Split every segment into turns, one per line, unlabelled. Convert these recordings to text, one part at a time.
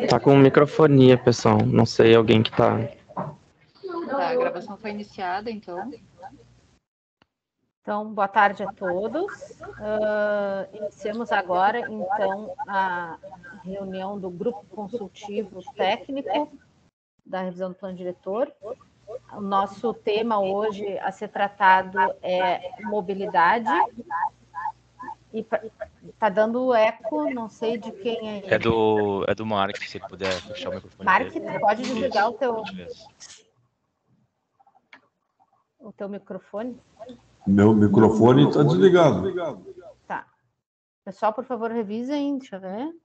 Tá com microfonia, pessoal. Não sei, alguém que tá...
Tá, a gravação foi iniciada, então.
Então, boa tarde a todos. Iniciamos agora, então, a reunião do Grupo Consultivo Técnico da Revisão do Plano Diretor. O nosso tema hoje a ser tratado é mobilidade. E tá dando eco, não sei de quem é.
É do Mark, se ele puder fechar o microfone.
Mark,
dele.
tu pode desligar
Isso.
o teu microfone?
Meu microfone está desligado.
Tá. Pessoal, por favor, revisem. Deixa eu ver.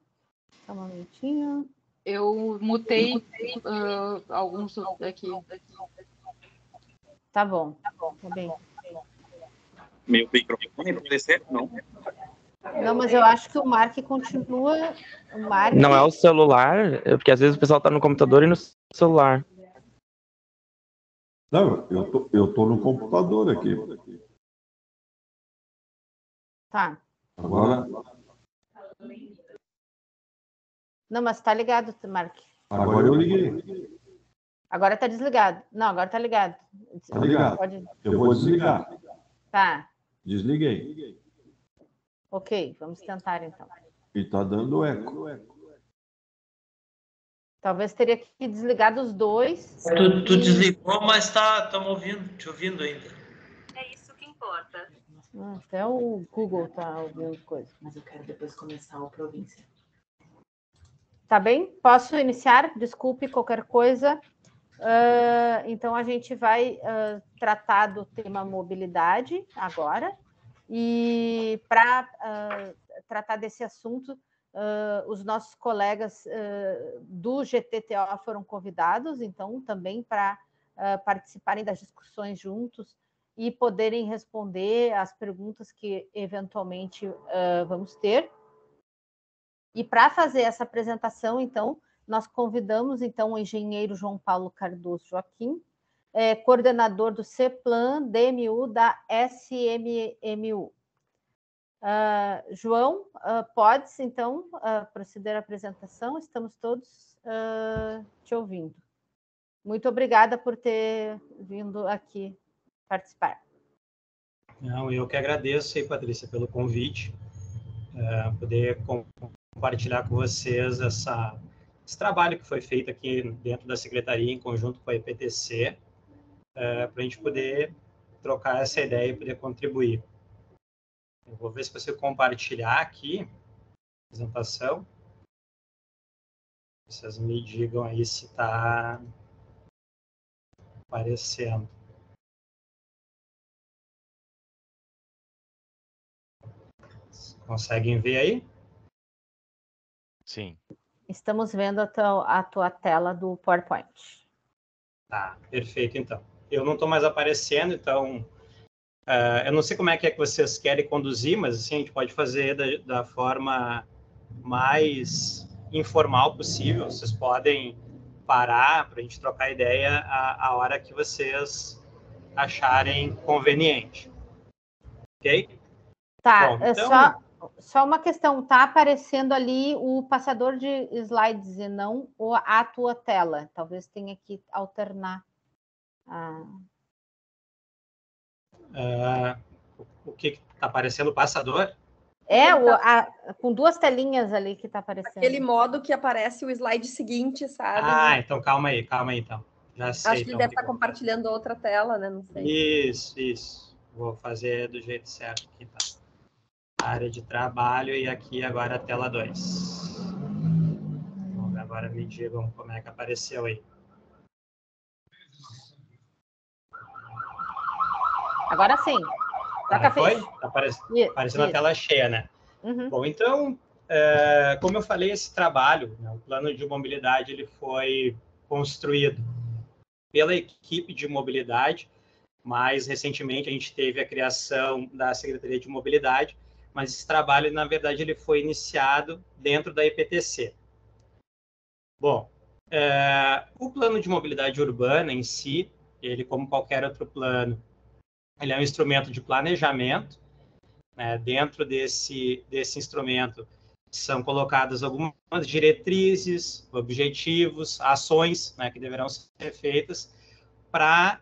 Só um momentinho.
Eu mutei alguns aqui.
Tá bom. Tá bem.
Meu microfone pode ser? Não.
Não, mas eu acho que o Mark continua. O Mark...
Não é o celular, porque às vezes o pessoal tá no computador e no celular.
Não, eu tô no computador aqui.
Tá.
Agora
Não, mas tá ligado, Mark.
eu liguei.
Agora tá desligado. Não, agora tá ligado.
Tá ligado.
Pode...
Eu vou desligar.
Tá.
Desliguei.
Ok, vamos tentar então.
E tá dando eco.
Talvez teria que desligar dos dois.
Tu desligou, mas estamos te ouvindo ainda.
É isso que importa.
Até o Google tá ouvindo coisa.
Mas eu quero depois começar o província.
Tá bem? Posso iniciar? Desculpe qualquer coisa. Então, a gente vai tratar do tema mobilidade agora. E para tratar desse assunto, os nossos colegas do GTTO foram convidados, então, também para participarem das discussões juntos e poderem responder as perguntas que, eventualmente, vamos ter. E para fazer essa apresentação, então, nós convidamos, então, o engenheiro João Paulo Cardoso Joaquim, coordenador do CEPLAN DMU da SMMU. João, podes, então, proceder à apresentação? Estamos todos te ouvindo. Muito obrigada por ter vindo aqui participar.
Não, eu que agradeço aí, Patrícia, pelo convite, poder compartilhar com vocês esse trabalho que foi feito aqui dentro da Secretaria, em conjunto com a EPTC, para a gente poder trocar essa ideia e poder contribuir. Eu vou ver se consigo compartilhar aqui a apresentação. Vocês me digam aí se está aparecendo. Conseguem ver aí?
Sim.
Estamos vendo a tua tela do PowerPoint.
Tá, perfeito, então. Eu não estou mais aparecendo, então... eu não sei como é que vocês querem conduzir, mas assim, a gente pode fazer da forma mais informal possível. Vocês podem parar para a gente trocar ideia a hora que vocês acharem conveniente. Ok?
Tá,
bom, então...
só uma questão. Tá aparecendo ali o passador de slides e não a tua tela. Talvez tenha que alternar.
O que está aparecendo o passador?
Com duas telinhas ali que está aparecendo.
Aquele modo que aparece o slide seguinte, sabe?
Então calma aí, então. Já sei.
Acho que ele deve estar compartilhando outra tela, né? Não sei.
Isso. Vou fazer do jeito certo aqui, tá? Área de trabalho e aqui agora a tela 2. Agora me digam como é que apareceu aí.
Agora sim.
Foi? Tá aparecendo a tela cheia, né?
Uhum.
Bom, então, como eu falei, esse trabalho, né, o plano de mobilidade, ele foi construído pela equipe de mobilidade. Mais recentemente, a gente teve a criação da Secretaria de Mobilidade, mas esse trabalho, na verdade, ele foi iniciado dentro da EPTC. Bom, o plano de mobilidade urbana em si, ele, como qualquer outro plano, ele é um instrumento de planejamento, né? Dentro desse instrumento, são colocadas algumas diretrizes, objetivos, ações, né, que deverão ser feitas para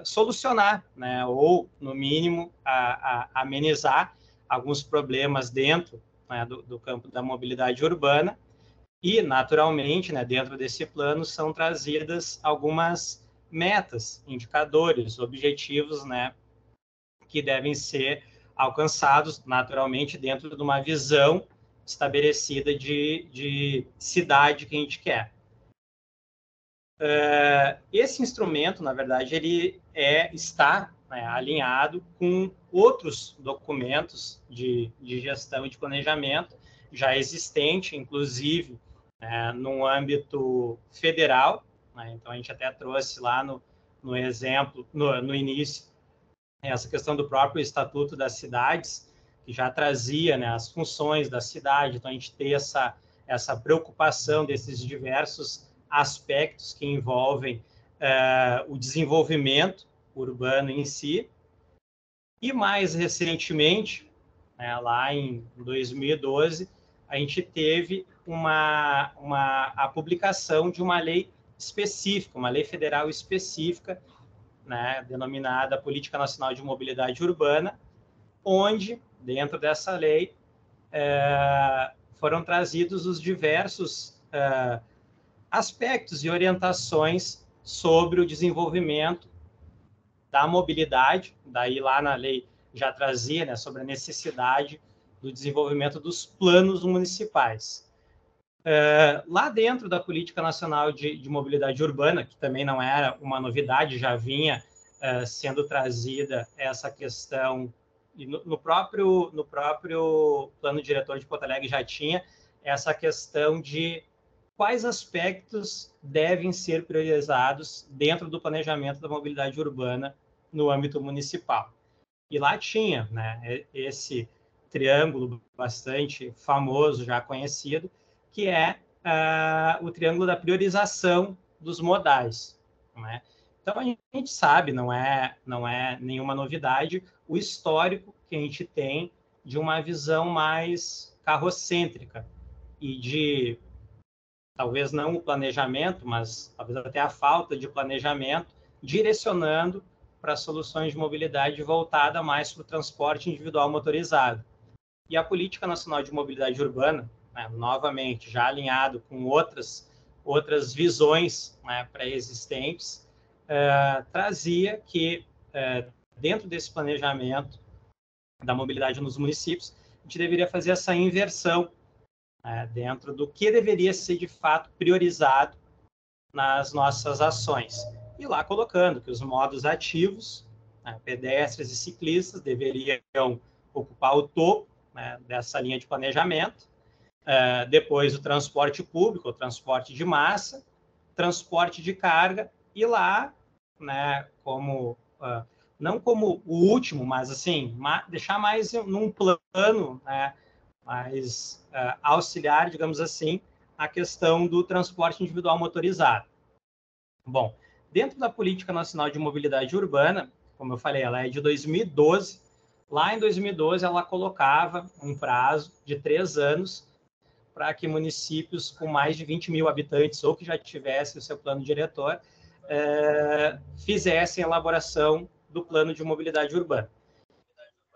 solucionar, né, ou, no mínimo, amenizar alguns problemas dentro, né, do campo da mobilidade urbana. E, naturalmente, né, dentro desse plano são trazidas algumas metas, indicadores, objetivos, né, que devem ser alcançados, naturalmente, dentro de uma visão estabelecida de cidade que a gente quer. Esse instrumento, na verdade, ele está, né, alinhado com outros documentos de gestão e de planejamento já existente, inclusive, no âmbito federal, né? Então, a gente até trouxe lá no exemplo, no início, essa questão do próprio Estatuto das Cidades, que já trazia, né, as funções da cidade. Então, a gente tem essa preocupação desses diversos aspectos que envolvem o desenvolvimento urbano em si. E, mais recentemente, né, lá em 2012, a gente teve a publicação de uma lei específica, uma lei federal específica, né, denominada Política Nacional de Mobilidade Urbana, onde, dentro dessa lei, foram trazidos os diversos aspectos e orientações sobre o desenvolvimento da mobilidade. Daí, lá na lei, já trazia, né, sobre a necessidade do desenvolvimento dos planos municipais. Lá dentro da Política Nacional de Mobilidade Urbana, que também não era uma novidade, já vinha sendo trazida essa questão, e no próprio plano diretor de Porto Alegre já tinha essa questão de quais aspectos devem ser priorizados dentro do planejamento da mobilidade urbana no âmbito municipal. E lá tinha, né, esse triângulo bastante famoso, já conhecido, que é o triângulo da priorização dos modais, né? Então, a gente sabe, não é nenhuma novidade, o histórico que a gente tem de uma visão mais carrocêntrica e de, talvez não o planejamento, mas talvez até a falta de planejamento, direcionando para soluções de mobilidade voltada mais para o transporte individual motorizado. E a Política Nacional de Mobilidade Urbana, né, novamente, já alinhado com outras visões, né, pré-existentes, trazia que, dentro desse planejamento da mobilidade nos municípios, a gente deveria fazer essa inversão, dentro do que deveria ser, de fato, priorizado nas nossas ações. E lá colocando que os modos ativos, né, pedestres e ciclistas, deveriam ocupar o topo, né, dessa linha de planejamento. Depois o transporte público, o transporte de massa, transporte de carga, e lá, né, como não como o último, mas assim, deixar mais num plano, né, mais auxiliar, digamos assim, a questão do transporte individual motorizado. Bom, dentro da Política Nacional de Mobilidade Urbana, como eu falei, ela é de 2012. Lá em 2012, ela colocava um prazo de 3 anos para que municípios com mais de 20 mil habitantes ou que já tivessem o seu plano diretor fizessem a elaboração do plano de mobilidade urbana.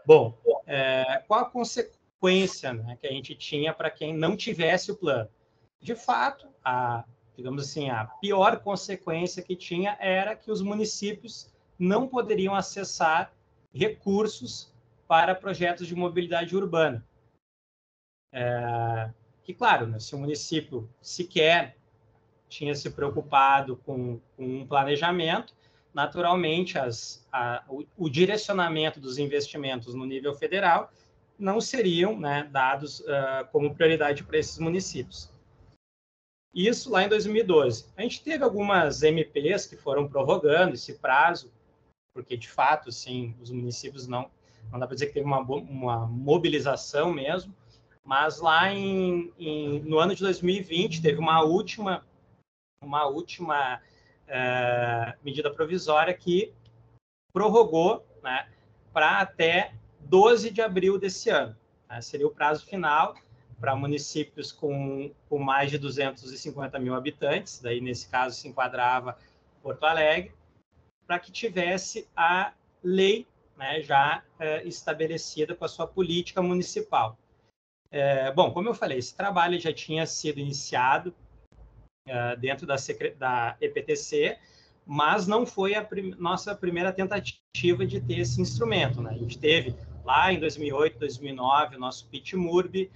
Bom, qual a consequência, né, que a gente tinha para quem não tivesse o plano? De fato, digamos assim, a pior consequência que tinha era que os municípios não poderiam acessar recursos para projetos de mobilidade urbana. Que, claro, né, se o município sequer tinha se preocupado com um planejamento, naturalmente o direcionamento dos investimentos no nível federal não seriam, né, dados como prioridade para esses municípios. Isso lá em 2012. A gente teve algumas MPs que foram prorrogando esse prazo, porque, de fato, sim, os municípios não dá para dizer que teve uma mobilização mesmo, mas lá no ano de 2020 teve uma última medida provisória que prorrogou, né, para até 12 de abril desse ano. Né? Seria o prazo final para municípios com mais de 250 mil habitantes, daí nesse caso se enquadrava Porto Alegre, para que tivesse a lei, né, já estabelecida com a sua política municipal. Bom, como eu falei, esse trabalho já tinha sido iniciado dentro da EPTC, mas não foi a nossa primeira tentativa de ter esse instrumento, né? A gente teve lá em 2008, 2009, o nosso PIT-MURB.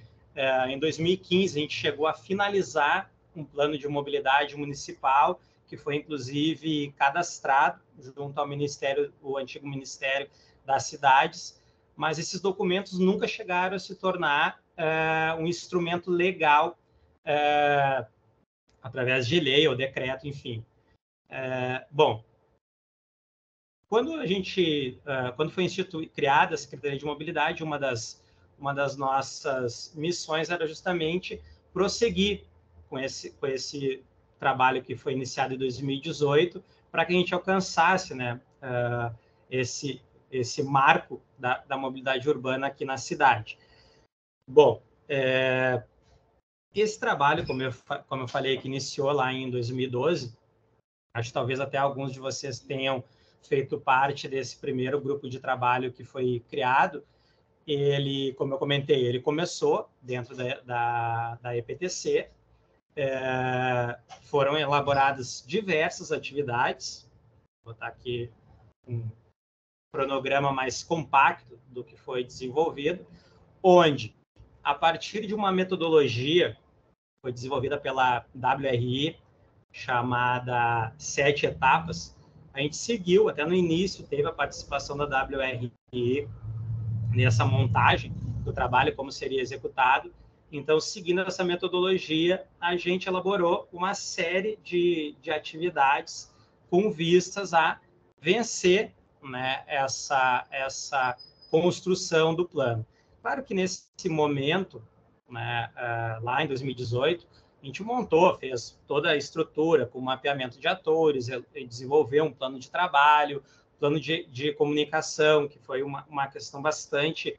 Em 2015, a gente chegou a finalizar um plano de mobilidade municipal, que foi, inclusive, cadastrado junto ao Ministério, o antigo Ministério das Cidades, mas esses documentos nunca chegaram a se tornar um instrumento legal através de lei ou decreto, enfim. Bom, quando foi criada a Secretaria de Mobilidade, uma das nossas missões era justamente prosseguir com esse trabalho que foi iniciado em 2018, para que a gente alcançasse, né, esse marco da mobilidade urbana aqui na cidade. Bom, esse trabalho, como eu falei, que iniciou lá em 2012, acho que talvez até alguns de vocês tenham feito parte desse primeiro grupo de trabalho que foi criado. Ele, como eu comentei, ele começou dentro da EPTC, foram elaboradas diversas atividades, vou botar aqui um cronograma mais compacto do que foi desenvolvido, onde, a partir de uma metodologia que foi desenvolvida pela WRI, chamada 7 etapas, a gente seguiu, até no início, teve a participação da WRI nessa montagem do trabalho, como seria executado. Então, seguindo essa metodologia, a gente elaborou uma série de atividades com vistas a vencer, né, essa construção do plano. Claro que nesse momento, né, lá em 2018, a gente fez toda a estrutura com mapeamento de atores, desenvolveu um plano de trabalho, plano de comunicação, que foi uma questão bastante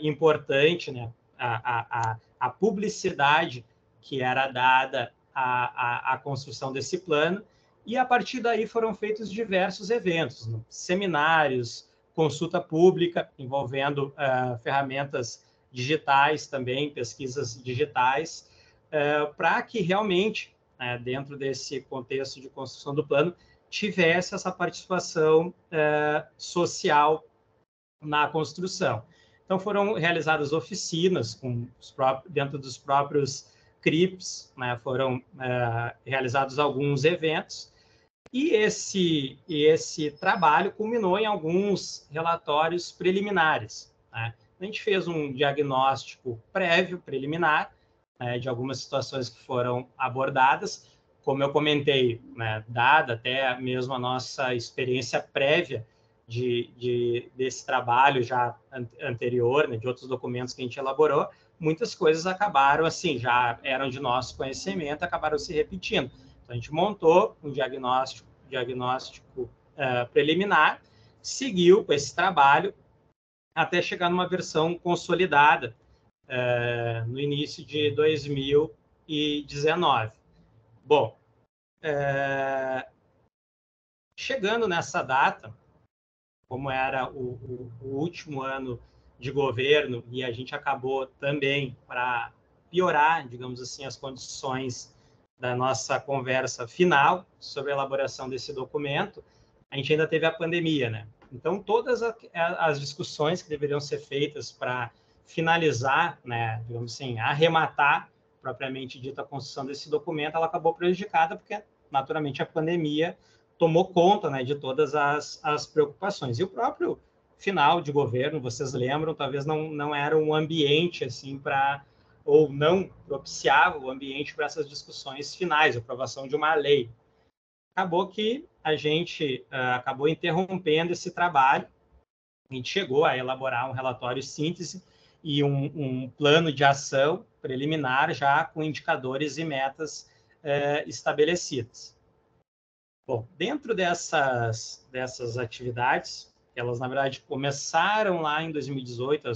importante, né? A publicidade que era dada à construção desse plano, e a partir daí foram feitos diversos eventos, né? Seminários, consulta pública envolvendo ferramentas digitais também, pesquisas digitais, para que realmente, dentro desse contexto de construção do plano, tivesse essa participação social na construção. Então, foram realizadas oficinas dentro dos próprios CRIPs, né? Foram realizados alguns eventos, e esse trabalho culminou em alguns relatórios preliminares, né? A gente fez um diagnóstico preliminar, de algumas situações que foram abordadas, como eu comentei, né, dada até mesmo a nossa experiência prévia desse trabalho já anterior, né, de outros documentos que a gente elaborou, muitas coisas acabaram, assim, já eram de nosso conhecimento, acabaram se repetindo. Então, a gente montou um diagnóstico preliminar, seguiu com esse trabalho até chegar numa versão consolidada no início de 2019. Bom, chegando nessa data, como era o último ano de governo, e a gente acabou também, para piorar, digamos assim, as condições da nossa conversa final sobre a elaboração desse documento, a gente ainda teve a pandemia, né? Então, todas as discussões que deveriam ser feitas para finalizar, né, digamos assim, arrematar propriamente dita a construção desse documento, ela acabou prejudicada porque, naturalmente, a pandemia tomou conta, né, de todas as preocupações. E o próprio final de governo, vocês lembram, talvez não era um ambiente assim ou não propiciava o ambiente para essas discussões finais, a aprovação de uma lei. Acabou que a gente acabou interrompendo esse trabalho, a gente chegou a elaborar um relatório síntese e um plano de ação preliminar já com indicadores e metas estabelecidas. Bom, dentro dessas atividades, elas, na verdade, começaram lá em 2018,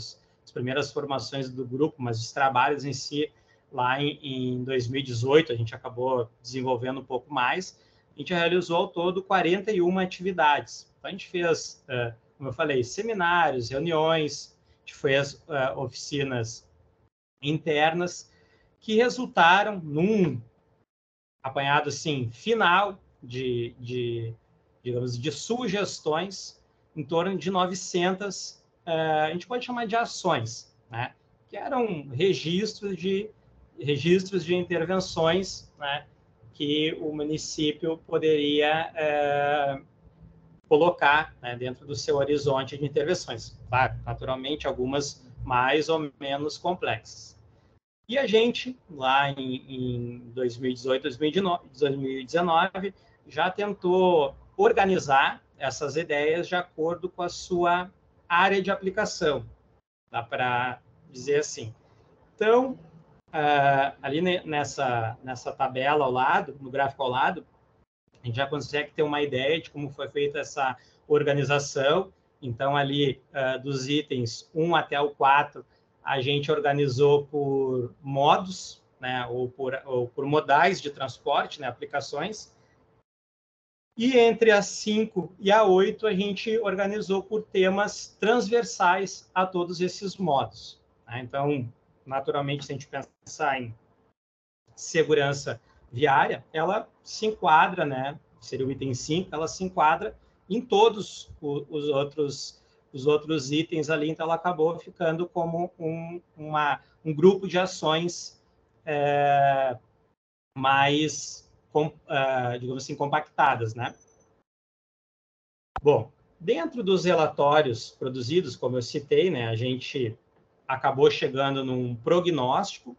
as primeiras formações do grupo, mas os trabalhos em si, lá em 2018, a gente acabou desenvolvendo um pouco mais. A gente realizou ao todo 41 atividades. Então, a gente fez, como eu falei, seminários, reuniões, a gente fez oficinas internas, que resultaram num apanhado assim, final digamos, de sugestões em torno de 900, a gente pode chamar de ações, né? Que eram registros de intervenções, né? Que o município poderia colocar, né, dentro do seu horizonte de intervenções. Claro, naturalmente, algumas mais ou menos complexas. E a gente, lá em 2018, 2019, já tentou organizar essas ideias de acordo com a sua área de aplicação, dá para dizer assim. Então, ali nessa tabela ao lado, no gráfico ao lado, a gente já consegue ter uma ideia de como foi feita essa organização. Então, ali, dos itens 1 até o 4, a gente organizou por modos, né, ou por modais de transporte, né, aplicações. E entre a 5 e a 8, a gente organizou por temas transversais a todos esses modos, né? Então, naturalmente, se a gente pensar em segurança viária, ela se enquadra, né? Seria o item 5, ela se enquadra em todos os outros itens ali, então ela acabou ficando como um grupo de ações mais, digamos assim, compactadas, né? Bom, dentro dos relatórios produzidos, como eu citei, né, a gente acabou chegando num prognóstico,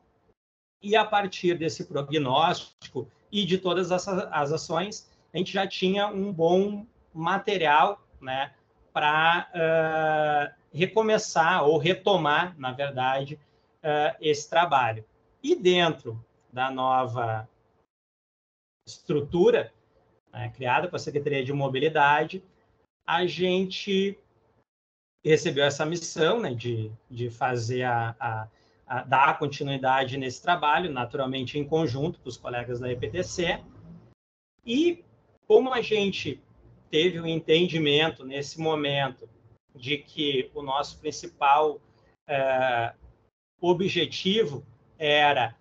e a partir desse prognóstico e de todas as ações, a gente já tinha um bom material, né, para recomeçar ou retomar, na verdade, esse trabalho. E dentro da nova estrutura, né, criada com a Secretaria de Mobilidade, a gente recebeu essa missão, né, de fazer dar continuidade nesse trabalho, naturalmente em conjunto com os colegas da EPTC. E como a gente teve um entendimento nesse momento de que o nosso principal objetivo era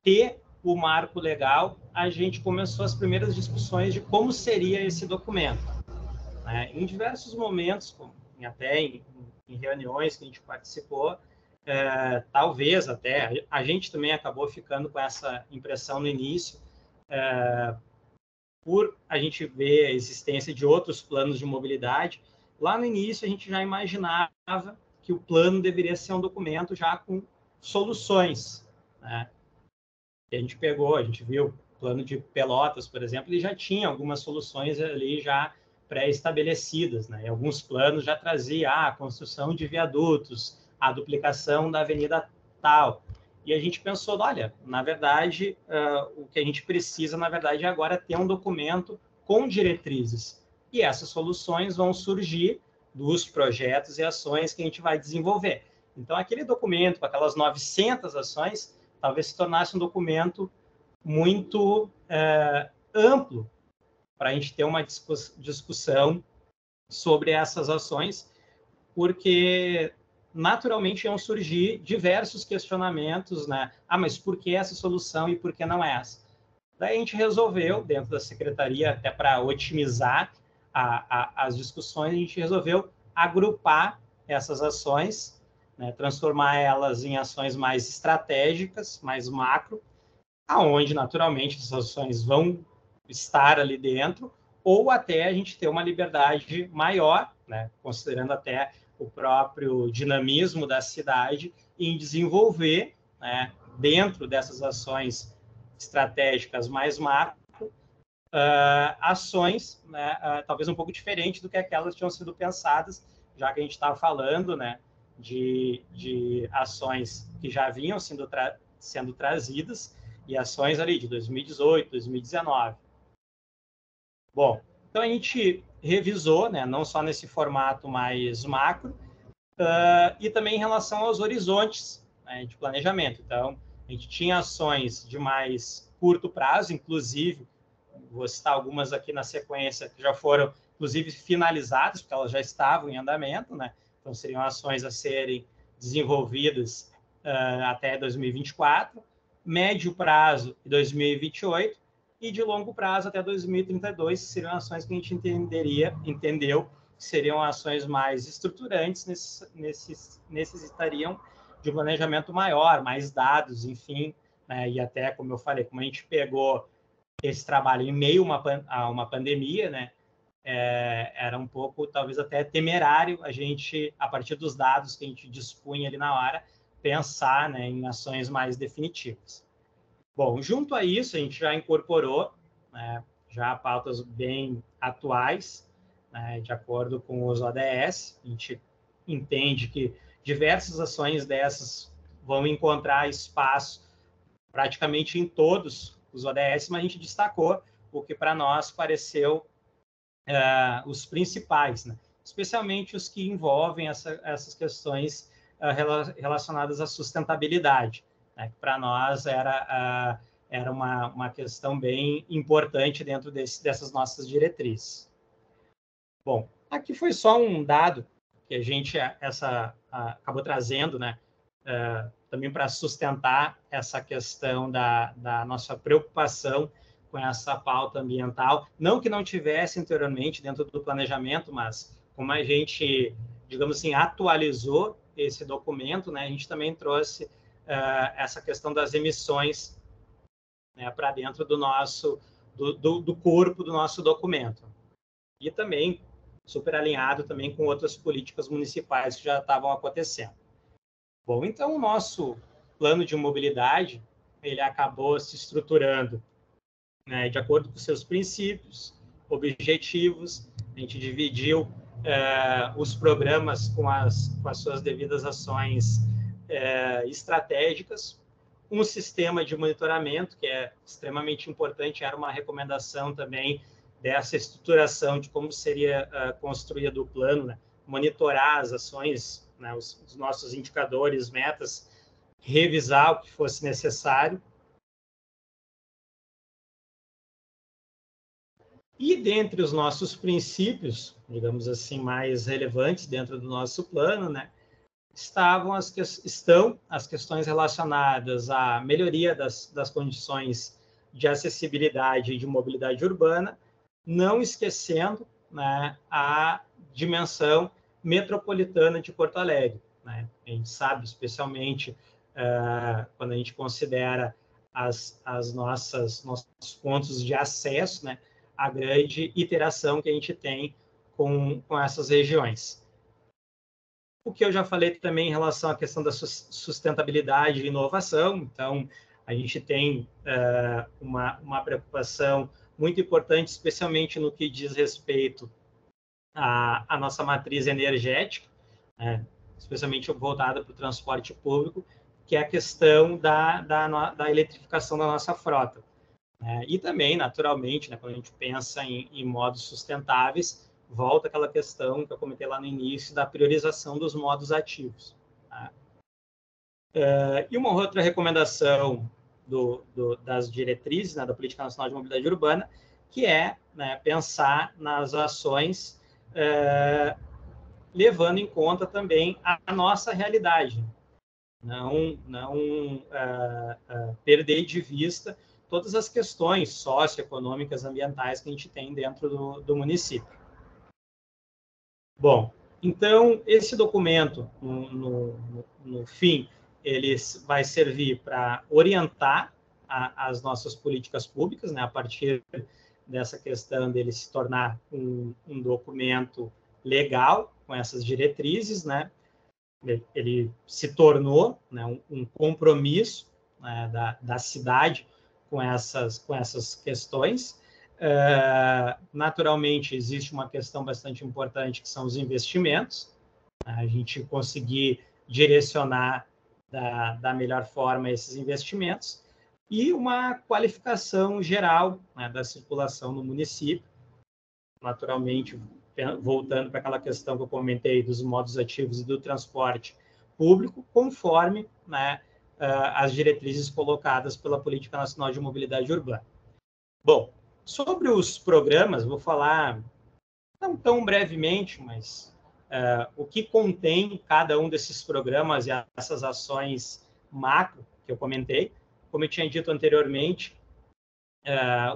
ter o marco legal, a gente começou as primeiras discussões de como seria esse documento, né? Em diversos momentos, até em reuniões que a gente participou, talvez até, a gente também acabou ficando com essa impressão no início, por a gente ver a existência de outros planos de mobilidade. Lá no início, a gente já imaginava que o plano deveria ser um documento já com soluções, né? E a gente viu o plano de Pelotas, por exemplo, ele já tinha algumas soluções ali já pré-estabelecidas, né? E alguns planos já traziam a construção de viadutos, a duplicação da avenida tal. E a gente pensou, olha, na verdade, o que a gente precisa, na verdade, é agora ter um documento com diretrizes. E essas soluções vão surgir dos projetos e ações que a gente vai desenvolver. Então, aquele documento, com aquelas 900 ações, talvez se tornasse um documento muito amplo para a gente ter uma discussão sobre essas ações, porque naturalmente iam surgir diversos questionamentos, né? Mas por que essa solução e por que não essa? Daí a gente resolveu, dentro da secretaria, até para otimizar as discussões, a gente resolveu agrupar essas ações, né? Transformar elas em ações mais estratégicas, mais macro, aonde naturalmente as ações vão estar ali dentro, ou até a gente ter uma liberdade maior, né? Considerando até o próprio dinamismo da cidade, em desenvolver, né, dentro dessas ações estratégicas mais macro, ações, né, talvez um pouco diferentes do que aquelas que tinham sido pensadas, já que a gente estava falando, né, de ações que já vinham sendo trazidas, e ações ali de 2018, 2019. Bom, então a gente revisou, né, não só nesse formato mais macro, e também em relação aos horizontes, né, de planejamento. Então, a gente tinha ações de mais curto prazo, inclusive, vou citar algumas aqui na sequência, que já foram, inclusive, finalizadas, porque elas já estavam em andamento, né? Então, seriam ações a serem desenvolvidas até 2024, médio prazo em 2028 e de longo prazo até 2032, que seriam ações que a gente entendeu que seriam ações mais estruturantes, necessitariam de um planejamento maior, mais dados, enfim, né? E até, como eu falei, como a gente pegou esse trabalho em meio a uma pandemia, né? Era um pouco, talvez até temerário a gente, a partir dos dados que a gente dispunha ali na hora, pensar, né, em ações mais definitivas. Bom, junto a isso, a gente já incorporou, né, já pautas bem atuais, né, de acordo com os ODS. A gente entende que diversas ações dessas vão encontrar espaço praticamente em todos os ODS, mas a gente destacou o que para nós pareceu os principais, né? Especialmente os que envolvem essas questões relacionadas à sustentabilidade, né? Que para nós era uma questão bem importante dentro dessas nossas diretrizes. Bom, aqui foi só um dado que a gente acabou trazendo, né? Também para sustentar essa questão da nossa preocupação com essa pauta ambiental, não que não tivesse anteriormente dentro do planejamento, mas como a gente, digamos assim, atualizou esse documento, né, a gente também trouxe essa questão das emissões, né, para dentro do corpo do nosso documento. E também super alinhado também com outras políticas municipais que já estavam acontecendo. Bom, então o nosso plano de mobilidade, ele acabou se estruturando, né, de acordo com seus princípios, objetivos. A gente dividiu os programas com as suas devidas ações estratégicas, um sistema de monitoramento, que é extremamente importante, era uma recomendação também dessa estruturação de como seria construído o plano, né? Monitorar as ações, né, os nossos indicadores, metas, revisar o que fosse necessário. E dentre os nossos princípios, digamos assim, mais relevantes dentro do nosso plano, né, estão as questões relacionadas à melhoria das condições de acessibilidade e de mobilidade urbana, não esquecendo, né, a dimensão metropolitana de Porto Alegre, né? A gente sabe, especialmente quando a gente considera nossos pontos de acesso, né, a grande interação que a gente tem com essas regiões. O que eu já falei também em relação à questão da sustentabilidade e inovação, então, a gente tem uma preocupação muito importante, especialmente no que diz respeito à nossa matriz energética, né, especialmente voltada para o transporte público, que é a questão da eletrificação da nossa frota. E também, naturalmente, né, quando a gente pensa em modos sustentáveis, volta aquela questão que eu comentei lá no início, da priorização dos modos ativos. Tá? E uma outra recomendação das diretrizes, né, da Política Nacional de Mobilidade Urbana, que é, né, pensar nas ações levando em conta também a nossa realidade. Não perder de vista todas as questões socioeconômicas, ambientais que a gente tem dentro do município. Bom, então, esse documento, no fim, ele vai servir para orientar as nossas políticas públicas, né, a partir dessa questão dele se tornar um documento legal, com essas diretrizes, né? Ele se tornou, né, um compromisso, né, da cidade com essas questões. Naturalmente, existe uma questão bastante importante, que são os investimentos, né? A gente conseguir direcionar da melhor forma esses investimentos, e uma qualificação geral, né, da circulação no município, naturalmente voltando para aquela questão que eu comentei dos modos ativos e do transporte público, conforme, né, as diretrizes colocadas pela Política Nacional de Mobilidade Urbana. Bom, sobre os programas, vou falar não tão brevemente, mas o que contém cada um desses programas e essas ações macro que eu comentei. Como eu tinha dito anteriormente,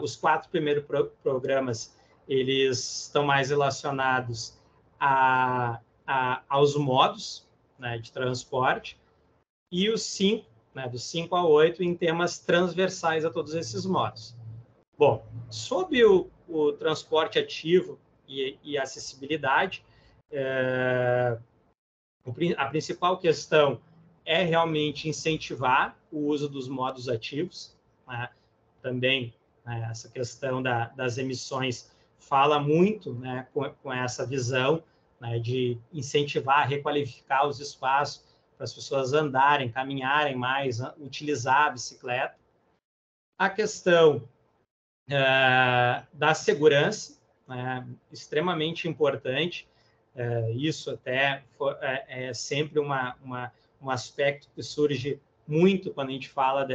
os 4 primeiros programas eles estão mais relacionados aos modos, né, de transporte, e os 5, né, dos 5 a 8, em temas transversais a todos esses modos. Bom, sobre o transporte ativo e acessibilidade, a principal questão é realmente incentivar o uso dos modos ativos, né? Também, né, essa questão das emissões fala muito, né, com essa visão, né, de incentivar, requalificar os espaços para as pessoas andarem, caminharem mais, utilizar a bicicleta. A questão da segurança, né, extremamente importante. Isso até é sempre um aspecto que surge muito quando a gente fala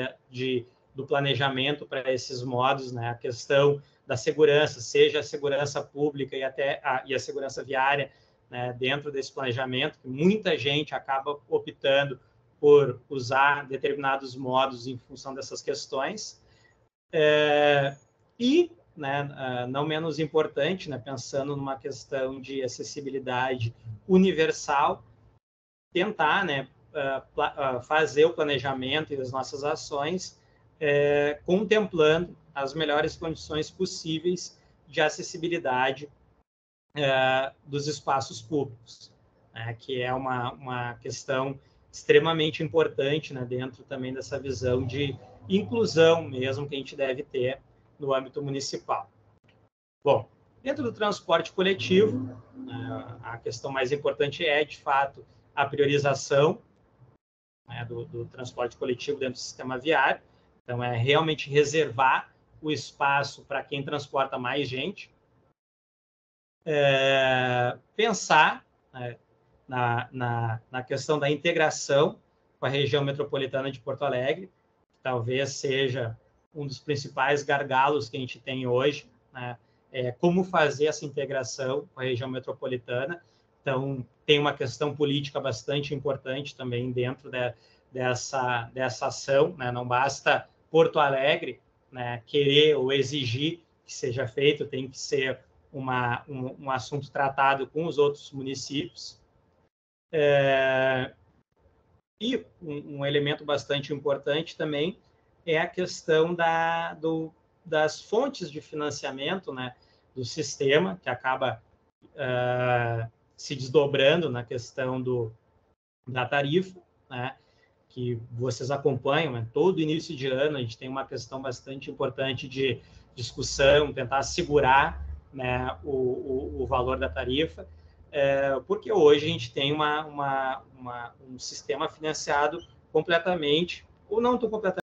do planejamento para esses modos, né? A questão da segurança, seja a segurança pública e a segurança viária, né? Dentro desse planejamento, que muita gente acaba optando por usar determinados modos em função dessas questões. E, né, não menos importante, né, pensando numa questão de acessibilidade universal, tentar, né, fazer o planejamento e as nossas ações contemplando as melhores condições possíveis de acessibilidade dos espaços públicos, né, que é uma questão extremamente importante, né, dentro também dessa visão de inclusão mesmo que a gente deve ter no âmbito municipal. Bom, dentro do transporte coletivo, a questão mais importante é, de fato, a priorização, né, do transporte coletivo dentro do sistema viário. Então, é realmente reservar o espaço para quem transporta mais gente. Pensar, né, na questão da integração com a região metropolitana de Porto Alegre, que talvez seja um dos principais gargalos que a gente tem hoje, né? Como fazer essa integração com a região metropolitana. Então, tem uma questão política bastante importante também dentro dessa ação, né? Não basta Porto Alegre, né, querer ou exigir que seja feito, tem que ser um assunto tratado com os outros municípios. E um elemento bastante importante também é a questão das fontes de financiamento, né, do sistema, que acaba se desdobrando na questão da tarifa, né, que vocês acompanham, né, todo início de ano a gente tem uma questão bastante importante de discussão, tentar segurar, né, o valor da tarifa, porque hoje a gente tem um sistema financiado completamente, ou não tão completamente,